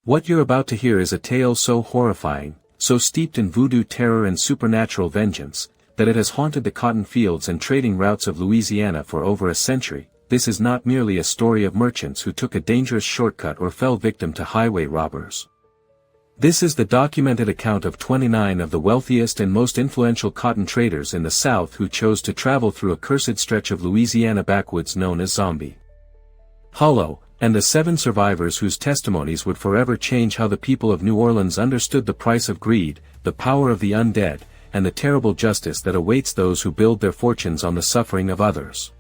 What you're about to hear is a tale so horrifying, so steeped in voodoo terror and supernatural vengeance, that it has haunted the cotton fields and trading routes of Louisiana for over a century. This is not merely a story of merchants who took a dangerous shortcut or fell victim to highway robbers. This is the documented account of 29 of the wealthiest and most influential cotton traders in the South who chose to travel through a cursed stretch of Louisiana backwoods known as Zombie Hollow, and the 7 survivors whose testimonies would forever change how the people of New Orleans understood the price of greed, the power of the undead, and the terrible justice that awaits those who build their fortunes on the suffering of others.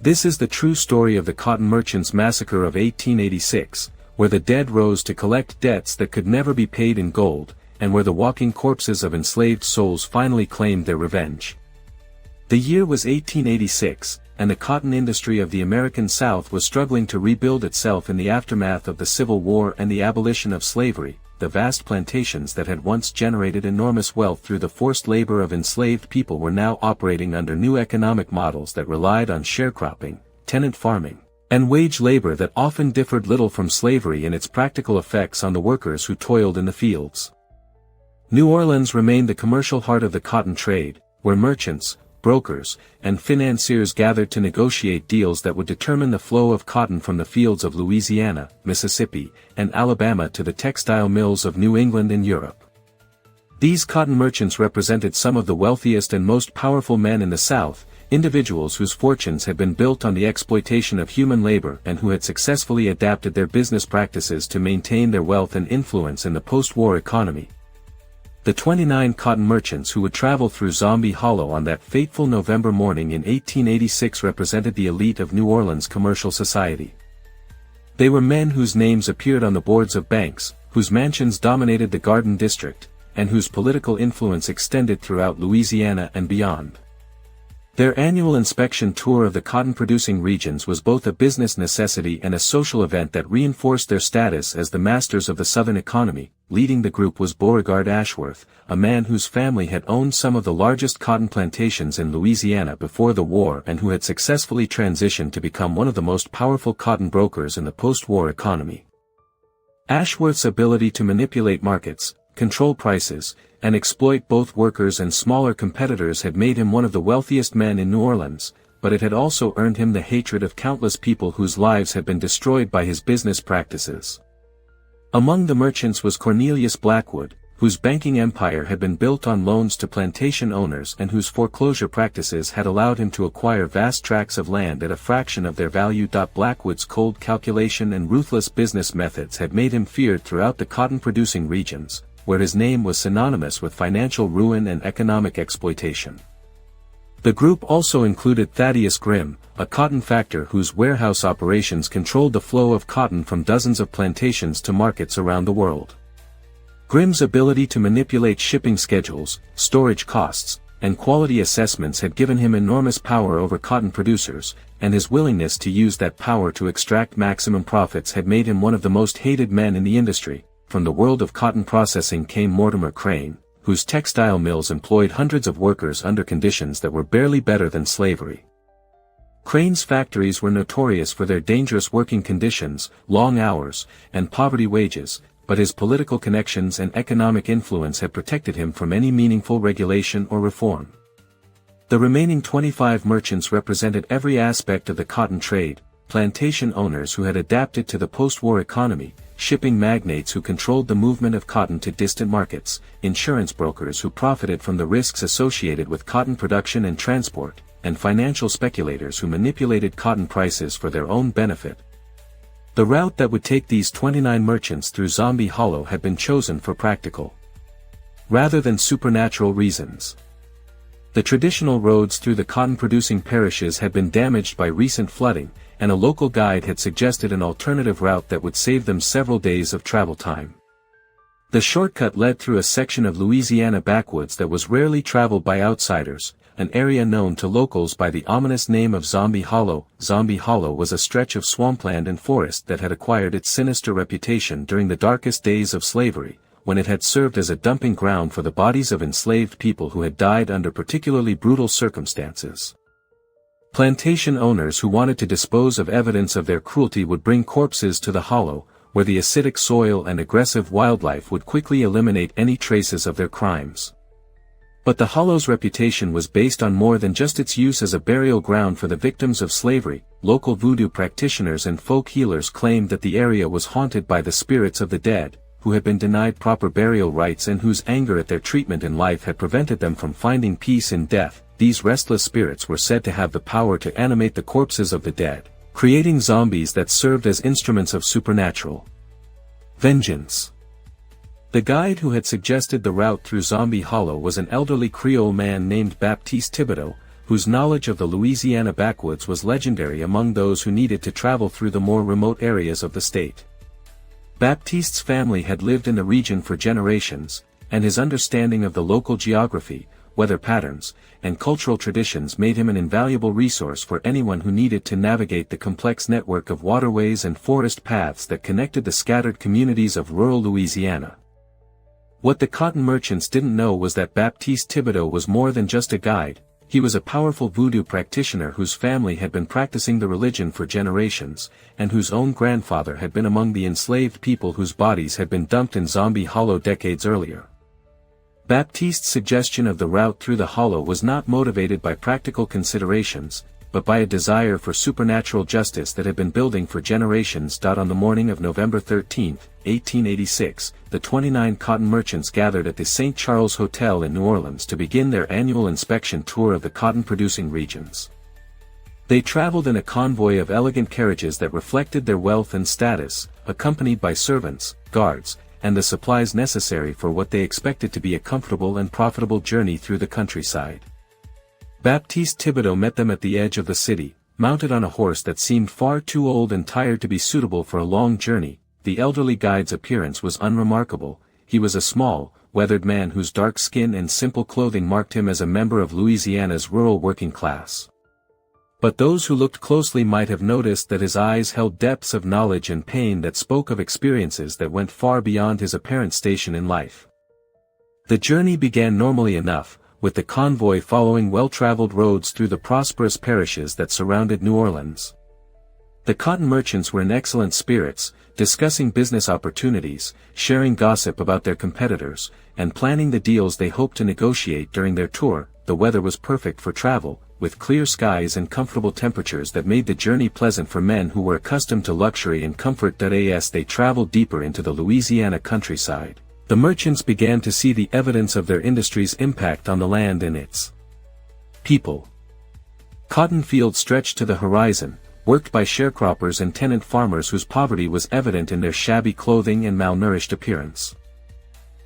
This is the true story of the Cotton Merchants' Massacre of 1886, where the dead rose to collect debts that could never be paid in gold, and where the walking corpses of enslaved souls finally claimed their revenge. The year was 1886, and the cotton industry of the American South was struggling to rebuild itself in the aftermath of the Civil War and the abolition of slavery. The vast plantations that had once generated enormous wealth through the forced labor of enslaved people were now operating under new economic models that relied on sharecropping, tenant farming, and wage labor that often differed little from slavery in its practical effects on the workers who toiled in the fields. New Orleans remained the commercial heart of the cotton trade, where merchants, brokers, and financiers gathered to negotiate deals that would determine the flow of cotton from the fields of Louisiana, Mississippi, and Alabama to the textile mills of New England and Europe. These cotton merchants represented some of the wealthiest and most powerful men in the South, individuals whose fortunes had been built on the exploitation of human labor and who had successfully adapted their business practices to maintain their wealth and influence in the post-war economy. The 29 cotton merchants who would travel through Zombie Hollow on that fateful November morning in 1886 represented the elite of New Orleans commercial society. They were men whose names appeared on the boards of banks, whose mansions dominated the Garden District, and whose political influence extended throughout Louisiana and beyond. Their annual inspection tour of the cotton-producing regions was both a business necessity and a social event that reinforced their status as the masters of the Southern economy. Leading the group was Beauregard Ashworth, a man whose family had owned some of the largest cotton plantations in Louisiana before the war and who had successfully transitioned to become one of the most powerful cotton brokers in the post-war economy. Ashworth's ability to manipulate markets, control prices, and exploit both workers and smaller competitors had made him one of the wealthiest men in New Orleans, but it had also earned him the hatred of countless people whose lives had been destroyed by his business practices. Among the merchants was Cornelius Blackwood, whose banking empire had been built on loans to plantation owners and whose foreclosure practices had allowed him to acquire vast tracts of land at a fraction of their value. Blackwood's cold calculation and ruthless business methods had made him feared throughout the cotton-producing regions, where his name was synonymous with financial ruin and economic exploitation. The group also included Thaddeus Grimm, a cotton factor whose warehouse operations controlled the flow of cotton from dozens of plantations to markets around the world. Grimm's ability to manipulate shipping schedules, storage costs, and quality assessments had given him enormous power over cotton producers, and his willingness to use that power to extract maximum profits had made him one of the most hated men in the industry. From the world of cotton processing came Mortimer Crane, whose textile mills employed hundreds of workers under conditions that were barely better than slavery. Crane's factories were notorious for their dangerous working conditions, long hours, and poverty wages, but his political connections and economic influence had protected him from any meaningful regulation or reform. The remaining 25 merchants represented every aspect of the cotton trade: plantation owners who had adapted to the post-war economy, shipping magnates who controlled the movement of cotton to distant markets, insurance brokers who profited from the risks associated with cotton production and transport, and financial speculators who manipulated cotton prices for their own benefit. The route that would take these 29 merchants through Zombie Hollow had been chosen for practical, rather than supernatural reasons. The traditional roads through the cotton-producing parishes had been damaged by recent flooding, and a local guide had suggested an alternative route that would save them several days of travel time. The shortcut led through a section of Louisiana backwoods that was rarely traveled by outsiders, an area known to locals by the ominous name of Zombie Hollow. Zombie Hollow was a stretch of swampland and forest that had acquired its sinister reputation during the darkest days of slavery, when it had served as a dumping ground for the bodies of enslaved people who had died under particularly brutal circumstances. Plantation owners who wanted to dispose of evidence of their cruelty would bring corpses to the hollow, where the acidic soil and aggressive wildlife would quickly eliminate any traces of their crimes. But the hollow's reputation was based on more than just its use as a burial ground for the victims of slavery. Local voodoo practitioners and folk healers claimed that the area was haunted by the spirits of the dead, who had been denied proper burial rites and whose anger at their treatment in life had prevented them from finding peace in death. These restless spirits were said to have the power to animate the corpses of the dead, creating zombies that served as instruments of supernatural vengeance. The guide who had suggested the route through Zombie Hollow was an elderly Creole man named Baptiste Thibodeau, whose knowledge of the Louisiana backwoods was legendary among those who needed to travel through the more remote areas of the state. Baptiste's family had lived in the region for generations, and his understanding of the local geography, weather patterns, and cultural traditions made him an invaluable resource for anyone who needed to navigate the complex network of waterways and forest paths that connected the scattered communities of rural Louisiana. What the cotton merchants didn't know was that Baptiste Thibodeau was more than just a guide. He was a powerful voodoo practitioner whose family had been practicing the religion for generations, and whose own grandfather had been among the enslaved people whose bodies had been dumped in Zombie Hollow decades earlier. Baptiste's suggestion of the route through the hollow was not motivated by practical considerations, but by a desire for supernatural justice that had been building for generations. On the morning of November 13, 1886, the 29 cotton merchants gathered at the St. Charles Hotel in New Orleans to begin their annual inspection tour of the cotton-producing regions. They traveled in a convoy of elegant carriages that reflected their wealth and status, accompanied by servants, guards, and the supplies necessary for what they expected to be a comfortable and profitable journey through the countryside. Baptiste Thibodeau met them at the edge of the city, mounted on a horse that seemed far too old and tired to be suitable for a long journey. The elderly guide's appearance was unremarkable. He was a small, weathered man whose dark skin and simple clothing marked him as a member of Louisiana's rural working class. But those who looked closely might have noticed that his eyes held depths of knowledge and pain that spoke of experiences that went far beyond his apparent station in life. The journey began normally enough, with the convoy following well-traveled roads through the prosperous parishes that surrounded New Orleans. The cotton merchants were in excellent spirits, discussing business opportunities, sharing gossip about their competitors, and planning the deals they hoped to negotiate during their tour. The weather was perfect for travel, with clear skies and comfortable temperatures that made the journey pleasant for men who were accustomed to luxury and comfort. As they traveled deeper into the Louisiana countryside, the merchants began to see the evidence of their industry's impact on the land and its people. Cotton fields stretched to the horizon, worked by sharecroppers and tenant farmers whose poverty was evident in their shabby clothing and malnourished appearance.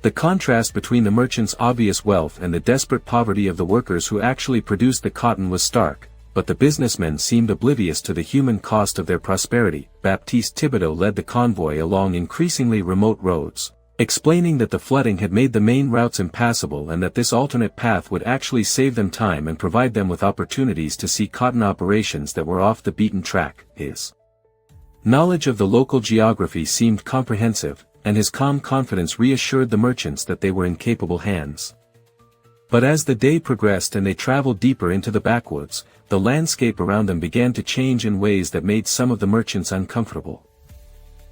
The contrast between the merchants' obvious wealth and the desperate poverty of the workers who actually produced the cotton was stark, but the businessmen seemed oblivious to the human cost of their prosperity. Baptiste Thibodeau led the convoy along increasingly remote roads, explaining that the flooding had made the main routes impassable and that this alternate path would actually save them time and provide them with opportunities to see cotton operations that were off the beaten track. His knowledge of the local geography seemed comprehensive, and his calm confidence reassured the merchants that they were in capable hands. But as the day progressed and they traveled deeper into the backwoods, the landscape around them began to change in ways that made some of the merchants uncomfortable.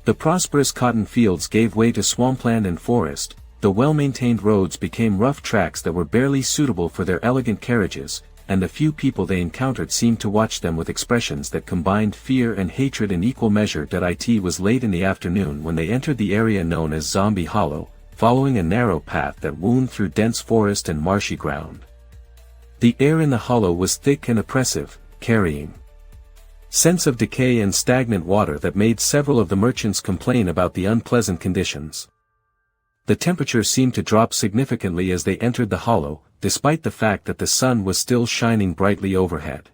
The prosperous cotton fields gave way to swampland and forest, the well-maintained roads became rough tracks that were barely suitable for their elegant carriages, and the few people they encountered seemed to watch them with expressions that combined fear and hatred in equal measure. It was late in the afternoon when they entered the area known as Zombie Hollow, following a narrow path that wound through dense forest and marshy ground. The air in the hollow was thick and oppressive, carrying scents of decay and stagnant water that made several of the merchants complain about the unpleasant conditions. The temperature seemed to drop significantly as they entered the hollow, despite the fact that the sun was still shining brightly overhead.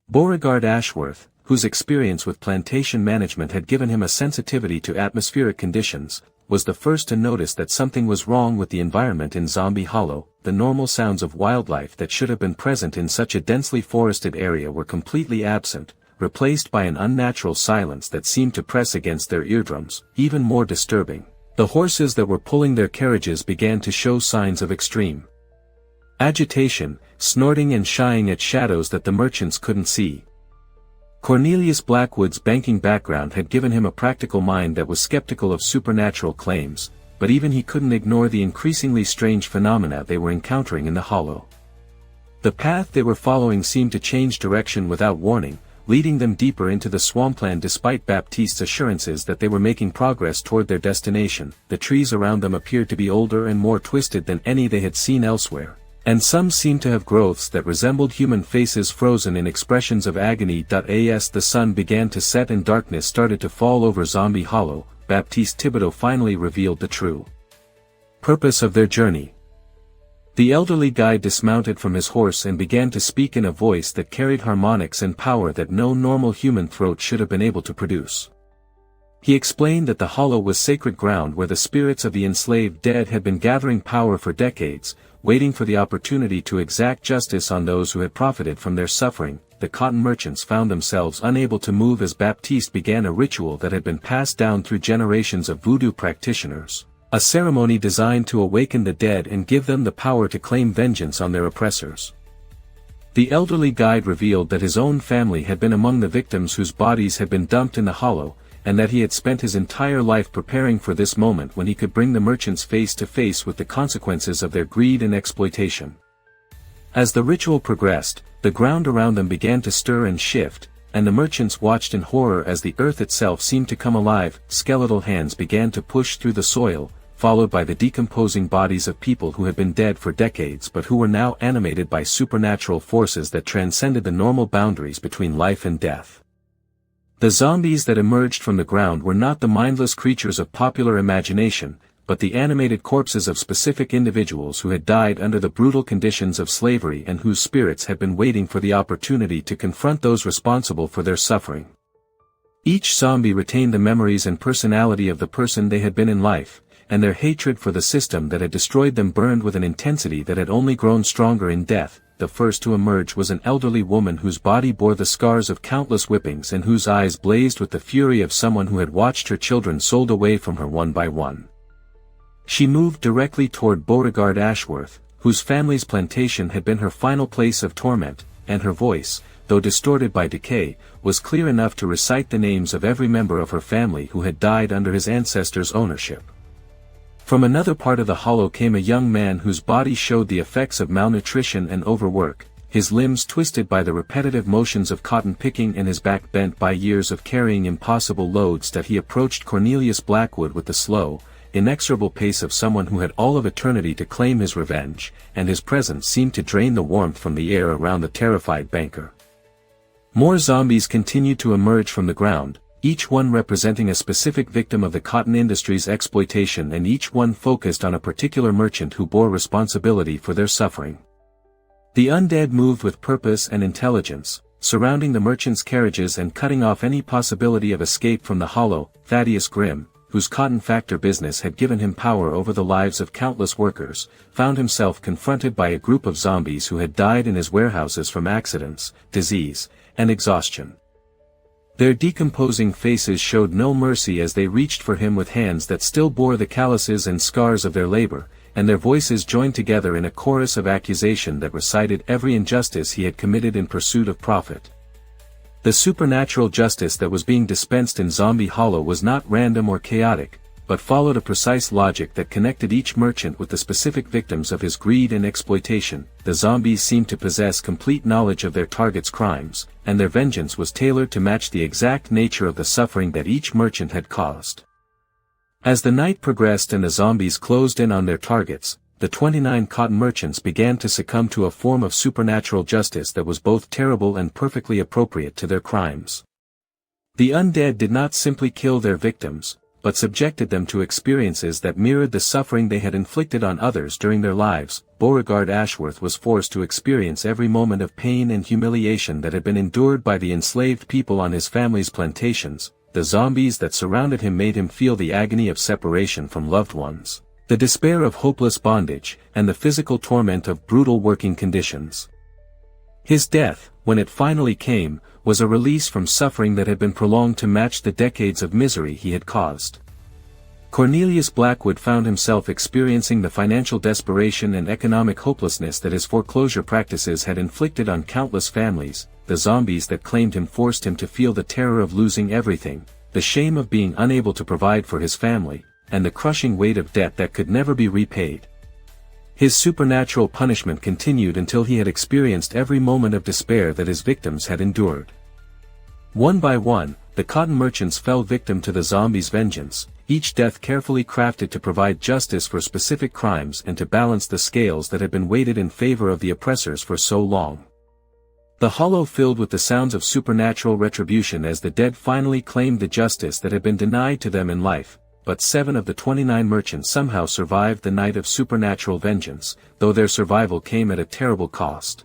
Beauregard Ashworth, whose experience with plantation management had given him a sensitivity to atmospheric conditions, was the first to notice that something was wrong with the environment in Zombie Hollow. The normal sounds of wildlife that should have been present in such a densely forested area were completely absent, replaced by an unnatural silence that seemed to press against their eardrums. Even more disturbing, the horses that were pulling their carriages began to show signs of extreme agitation, snorting and shying at shadows that the merchants couldn't see. Cornelius Blackwood's banking background had given him a practical mind that was skeptical of supernatural claims, but even he couldn't ignore the increasingly strange phenomena they were encountering in the hollow. The path they were following seemed to change direction without warning, leading them deeper into the swampland despite Baptiste's assurances that they were making progress toward their destination. The trees around them appeared to be older and more twisted than any they had seen elsewhere, and some seemed to have growths that resembled human faces frozen in expressions of agony. As the sun began to set and darkness started to fall over Zombie Hollow, Baptiste Thibodeau finally revealed the true purpose of their journey. The elderly guide dismounted from his horse and began to speak in a voice that carried harmonics and power that no normal human throat should have been able to produce. He explained that the hollow was sacred ground where the spirits of the enslaved dead had been gathering power for decades, waiting for the opportunity to exact justice on those who had profited from their suffering. The cotton merchants found themselves unable to move as Baptiste began a ritual that had been passed down through generations of voodoo practitioners, a ceremony designed to awaken the dead and give them the power to claim vengeance on their oppressors. The elderly guide revealed that his own family had been among the victims whose bodies had been dumped in the hollow, and that he had spent his entire life preparing for this moment when he could bring the merchants face to face with the consequences of their greed and exploitation. As the ritual progressed, the ground around them began to stir and shift, and the merchants watched in horror as the earth itself seemed to come alive. Skeletal hands began to push through the soil, followed by the decomposing bodies of people who had been dead for decades but who were now animated by supernatural forces that transcended the normal boundaries between life and death. The zombies that emerged from the ground were not the mindless creatures of popular imagination, but the animated corpses of specific individuals who had died under the brutal conditions of slavery and whose spirits had been waiting for the opportunity to confront those responsible for their suffering. Each zombie retained the memories and personality of the person they had been in life, and their hatred for the system that had destroyed them burned with an intensity that had only grown stronger in death. The first to emerge was an elderly woman whose body bore the scars of countless whippings and whose eyes blazed with the fury of someone who had watched her children sold away from her one by one. She moved directly toward Beauregard Ashworth, whose family's plantation had been her final place of torment, and her voice, though distorted by decay, was clear enough to recite the names of every member of her family who had died under his ancestors' ownership. From another part of the hollow came a young man whose body showed the effects of malnutrition and overwork, his limbs twisted by the repetitive motions of cotton picking and his back bent by years of carrying impossible loads. That he approached Cornelius Blackwood with the slow, inexorable pace of someone who had all of eternity to claim his revenge, and his presence seemed to drain the warmth from the air around the terrified banker. More zombies continued to emerge from the ground, each one representing a specific victim of the cotton industry's exploitation and each one focused on a particular merchant who bore responsibility for their suffering. The undead moved with purpose and intelligence, surrounding the merchants' carriages and cutting off any possibility of escape from the hollow. Thaddeus Grimm, whose cotton factor business had given him power over the lives of countless workers, found himself confronted by a group of zombies who had died in his warehouses from accidents, disease, and exhaustion. Their decomposing faces showed no mercy as they reached for him with hands that still bore the calluses and scars of their labor, and their voices joined together in a chorus of accusation that recited every injustice he had committed in pursuit of profit. The supernatural justice that was being dispensed in Zombie Hollow was not random or chaotic, but followed a precise logic that connected each merchant with the specific victims of his greed and exploitation. The zombies seemed to possess complete knowledge of their target's crimes, and their vengeance was tailored to match the exact nature of the suffering that each merchant had caused. As the night progressed and the zombies closed in on their targets, the 29 cotton merchants began to succumb to a form of supernatural justice that was both terrible and perfectly appropriate to their crimes. The undead did not simply kill their victims, but subjected them to experiences that mirrored the suffering they had inflicted on others during their lives. Beauregard Ashworth was forced to experience every moment of pain and humiliation that had been endured by the enslaved people on his family's plantations. The zombies that surrounded him made him feel the agony of separation from loved ones, the despair of hopeless bondage, and the physical torment of brutal working conditions. His death, when it finally came, was a release from suffering that had been prolonged to match the decades of misery he had caused. Cornelius Blackwood found himself experiencing the financial desperation and economic hopelessness that his foreclosure practices had inflicted on countless families. The zombies that claimed him forced him to feel the terror of losing everything, the shame of being unable to provide for his family, and the crushing weight of debt that could never be repaid. His supernatural punishment continued until he had experienced every moment of despair that his victims had endured. One by one, the cotton merchants fell victim to the zombies' vengeance, each death carefully crafted to provide justice for specific crimes and to balance the scales that had been weighted in favor of the oppressors for so long. The hollow filled with the sounds of supernatural retribution as the dead finally claimed the justice that had been denied to them in life, but 7 of the 29 merchants somehow survived the night of supernatural vengeance, though their survival came at a terrible cost.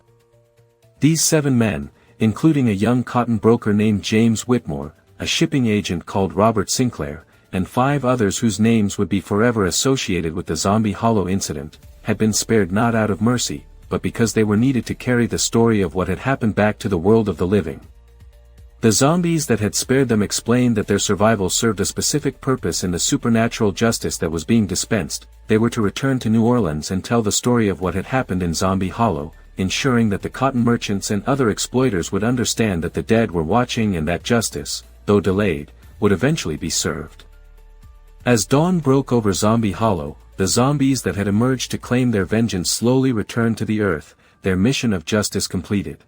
These 7 men, including a young cotton broker named James Whitmore, a shipping agent called Robert Sinclair, and 5 others whose names would be forever associated with the Zombie Hollow incident, had been spared not out of mercy, but because they were needed to carry the story of what had happened back to the world of the living. The zombies that had spared them explained that their survival served a specific purpose in the supernatural justice that was being dispensed. They were to return to New Orleans and tell the story of what had happened in Zombie Hollow, ensuring that the cotton merchants and other exploiters would understand that the dead were watching and that justice, though delayed, would eventually be served. As dawn broke over Zombie Hollow, the zombies that had emerged to claim their vengeance slowly returned to the earth, their mission of justice completed.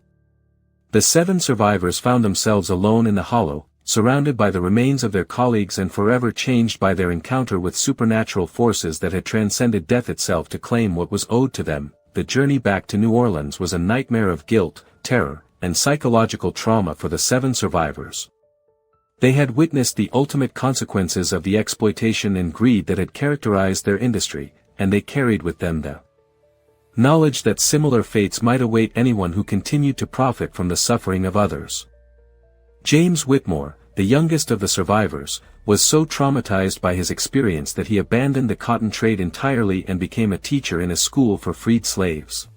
The 7 survivors found themselves alone in the hollow, surrounded by the remains of their colleagues and forever changed by their encounter with supernatural forces that had transcended death itself to claim what was owed to them. The journey back to New Orleans was a nightmare of guilt, terror, and psychological trauma for the 7 survivors. They had witnessed the ultimate consequences of the exploitation and greed that had characterized their industry, and they carried with them the knowledge that similar fates might await anyone who continued to profit from the suffering of others. James Whitmore, the youngest of the survivors, was so traumatized by his experience that he abandoned the cotton trade entirely and became a teacher in a school for freed slaves.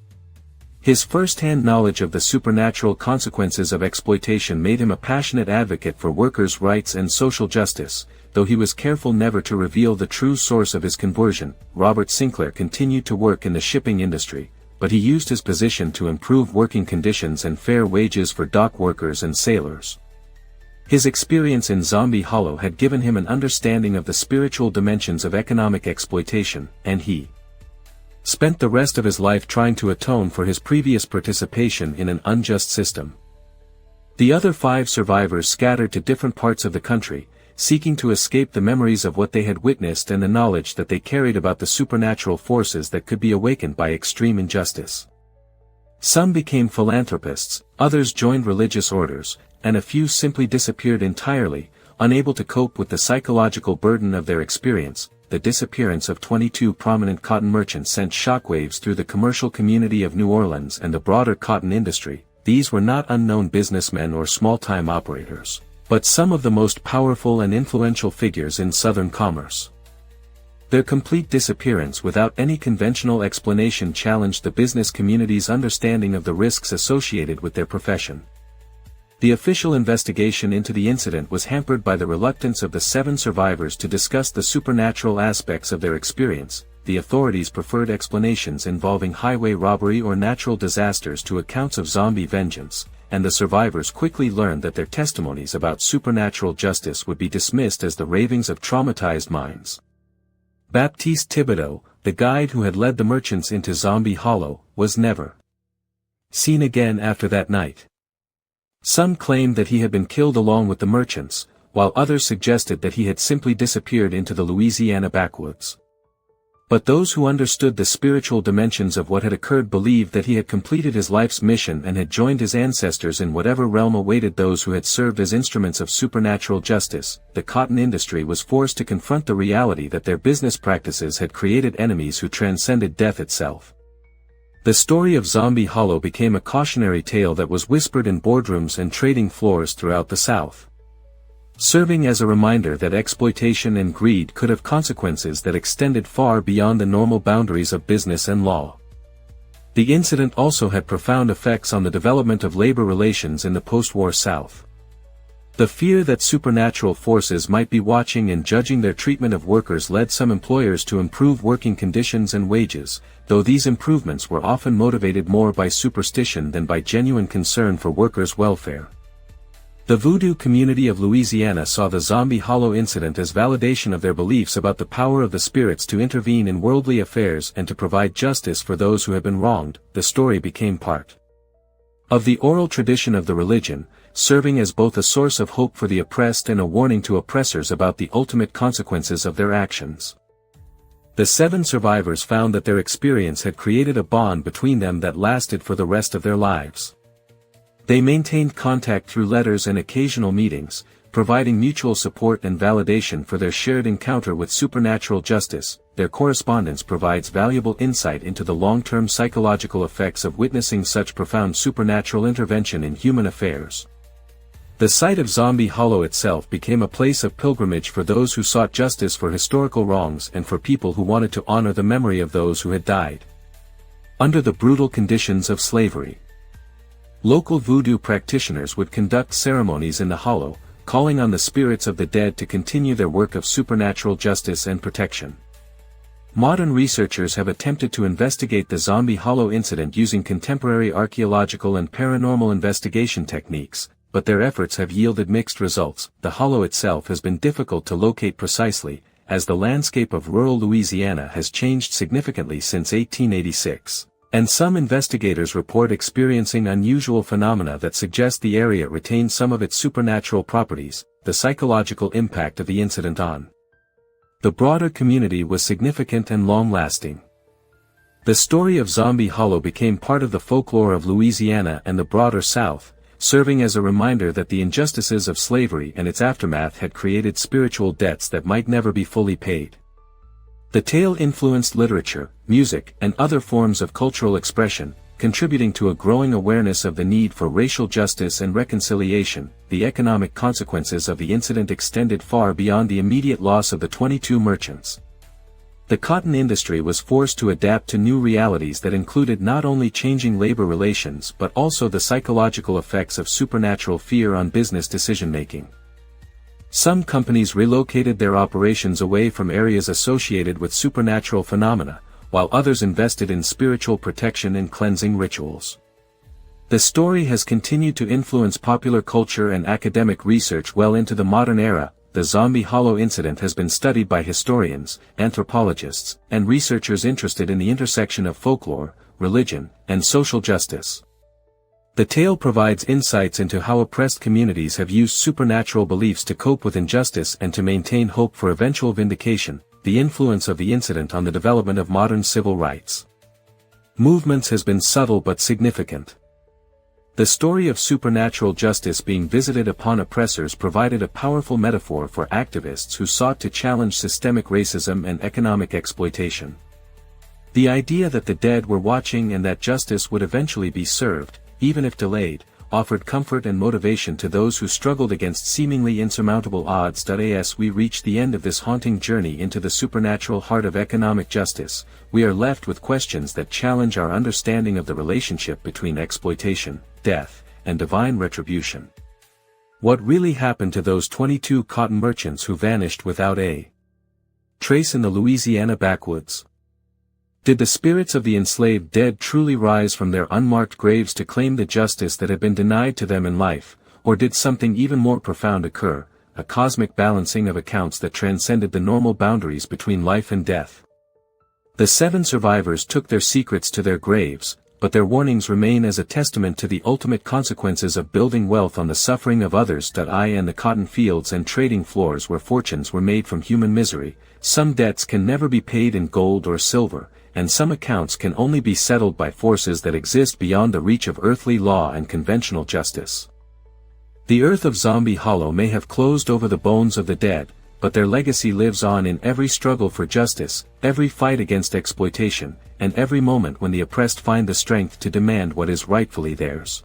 His first-hand knowledge of the supernatural consequences of exploitation made him a passionate advocate for workers' rights and social justice, though he was careful never to reveal the true source of his conversion. Robert Sinclair continued to work in the shipping industry, but he used his position to improve working conditions and fair wages for dock workers and sailors. His experience in Zombie Hollow had given him an understanding of the spiritual dimensions of economic exploitation, and he spent the rest of his life trying to atone for his previous participation in an unjust system. The other 5 survivors scattered to different parts of the country, seeking to escape the memories of what they had witnessed and the knowledge that they carried about the supernatural forces that could be awakened by extreme injustice. Some became philanthropists, others joined religious orders, and a few simply disappeared entirely, unable to cope with the psychological burden of their experience. The disappearance of 22 prominent cotton merchants sent shockwaves through the commercial community of New Orleans and the broader cotton industry. These were not unknown businessmen or small-time operators, but some of the most powerful and influential figures in Southern commerce. Their complete disappearance without any conventional explanation challenged the business community's understanding of the risks associated with their profession. The official investigation into the incident was hampered by the reluctance of the 7 survivors to discuss the supernatural aspects of their experience. The authorities preferred explanations involving highway robbery or natural disasters to accounts of zombie vengeance, and the survivors quickly learned that their testimonies about supernatural justice would be dismissed as the ravings of traumatized minds. Baptiste Thibodeau, the guide who had led the merchants into Zombie Hollow, was never seen again after that night. Some claimed that he had been killed along with the merchants, while others suggested that he had simply disappeared into the Louisiana backwoods. But those who understood the spiritual dimensions of what had occurred believed that he had completed his life's mission and had joined his ancestors in whatever realm awaited those who had served as instruments of supernatural justice. The cotton industry was forced to confront the reality that their business practices had created enemies who transcended death itself. The story of Zombie Hollow became a cautionary tale that was whispered in boardrooms and trading floors throughout the South, serving as a reminder that exploitation and greed could have consequences that extended far beyond the normal boundaries of business and law. The incident also had profound effects on the development of labor relations in the post-war South. The fear that supernatural forces might be watching and judging their treatment of workers led some employers to improve working conditions and wages, though these improvements were often motivated more by superstition than by genuine concern for workers' welfare. The voodoo community of Louisiana saw the Zombie Hollow incident as validation of their beliefs about the power of the spirits to intervene in worldly affairs and to provide justice for those who have been wronged. The story became part of the oral tradition of the religion, serving as both a source of hope for the oppressed and a warning to oppressors about the ultimate consequences of their actions. The 7 survivors found that their experience had created a bond between them that lasted for the rest of their lives. They maintained contact through letters and occasional meetings, providing mutual support and validation for their shared encounter with supernatural justice. Their correspondence provides valuable insight into the long-term psychological effects of witnessing such profound supernatural intervention in human affairs. The site of Zombie Hollow itself became a place of pilgrimage for those who sought justice for historical wrongs and for people who wanted to honor the memory of those who had died under the brutal conditions of slavery. Local voodoo practitioners would conduct ceremonies in the hollow, calling on the spirits of the dead to continue their work of supernatural justice and protection. Modern researchers have attempted to investigate the Zombie Hollow incident using contemporary archaeological and paranormal investigation techniques, but their efforts have yielded mixed results. The hollow itself has been difficult to locate precisely, as the landscape of rural Louisiana has changed significantly since 1886. And some investigators report experiencing unusual phenomena that suggest the area retains some of its supernatural properties. The psychological impact of the incident on the broader community was significant and long-lasting. The story of Zombie Hollow became part of the folklore of Louisiana and the broader South, serving as a reminder that the injustices of slavery and its aftermath had created spiritual debts that might never be fully paid. The tale influenced literature, music, and other forms of cultural expression, contributing to a growing awareness of the need for racial justice and reconciliation. The economic consequences of the incident extended far beyond the immediate loss of the 22 merchants. The cotton industry was forced to adapt to new realities that included not only changing labor relations but also the psychological effects of supernatural fear on business decision-making. Some companies relocated their operations away from areas associated with supernatural phenomena, while others invested in spiritual protection and cleansing rituals. The story has continued to influence popular culture and academic research well into the modern era. The Zombie Hollow incident has been studied by historians, anthropologists, and researchers interested in the intersection of folklore, religion, and social justice. The tale provides insights into how oppressed communities have used supernatural beliefs to cope with injustice and to maintain hope for eventual vindication. The influence of the incident on the development of modern civil rights movements has been subtle but significant. The story of supernatural justice being visited upon oppressors provided a powerful metaphor for activists who sought to challenge systemic racism and economic exploitation. The idea that the dead were watching and that justice would eventually be served, even if delayed, offered comfort and motivation to those who struggled against seemingly insurmountable odds. As we reach the end of this haunting journey into the supernatural heart of economic justice, we are left with questions that challenge our understanding of the relationship between exploitation, death, and divine retribution. What really happened to those 22 cotton merchants who vanished without a trace in the Louisiana backwoods? Did the spirits of the enslaved dead truly rise from their unmarked graves to claim the justice that had been denied to them in life, or did something even more profound occur, a cosmic balancing of accounts that transcended the normal boundaries between life and death? The 7 survivors took their secrets to their graves, but their warnings remain as a testament to the ultimate consequences of building wealth on the suffering of others. And the cotton fields and trading floors where fortunes were made from human misery. Some debts can never be paid in gold or silver, and some accounts can only be settled by forces that exist beyond the reach of earthly law and conventional justice. The earth of Zombie Hollow may have closed over the bones of the dead, but their legacy lives on in every struggle for justice, every fight against exploitation, and every moment when the oppressed find the strength to demand what is rightfully theirs.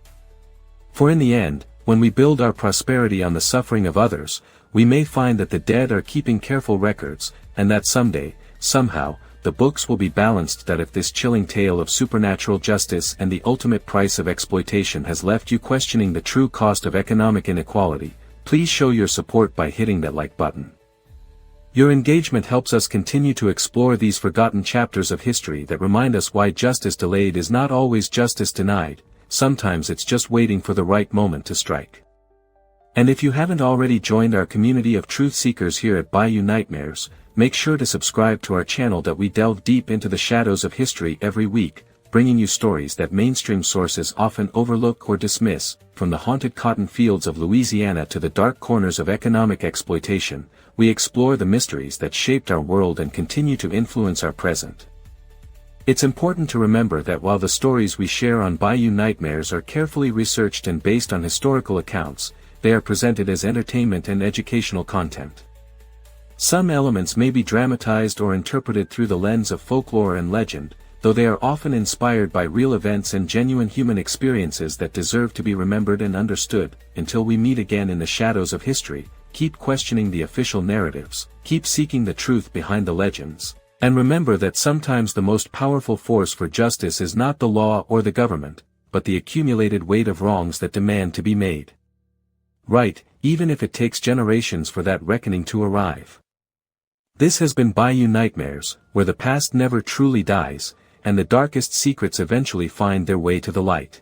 For in the end, when we build our prosperity on the suffering of others, we may find that the dead are keeping careful records, and that someday, somehow, the books will be balanced. If this chilling tale of supernatural justice and the ultimate price of exploitation has left you questioning the true cost of economic inequality, Please show your support by hitting that like button. Your engagement helps us continue to explore these forgotten chapters of history that remind us why justice delayed is not always justice denied, sometimes it's just waiting for the right moment to strike. And if you haven't already joined our community of truth seekers here at Bayou Nightmares, make sure to subscribe to our channel that we delve deep into the shadows of history every week, bringing you stories that mainstream sources often overlook or dismiss. From the haunted cotton fields of Louisiana to the dark corners of economic exploitation, we explore the mysteries that shaped our world and continue to influence our present. It's important to remember that while the stories we share on Bayou Nightmares are carefully researched and based on historical accounts, they are presented as entertainment and educational content. Some elements may be dramatized or interpreted through the lens of folklore and legend, though they are often inspired by real events and genuine human experiences that deserve to be remembered and understood. Until we meet again in the shadows of history, keep questioning the official narratives, keep seeking the truth behind the legends, and remember that sometimes the most powerful force for justice is not the law or the government, but the accumulated weight of wrongs that demand to be made right, even if it takes generations for that reckoning to arrive. This has been Bayou Nightmares, where the past never truly dies, and the darkest secrets eventually find their way to the light.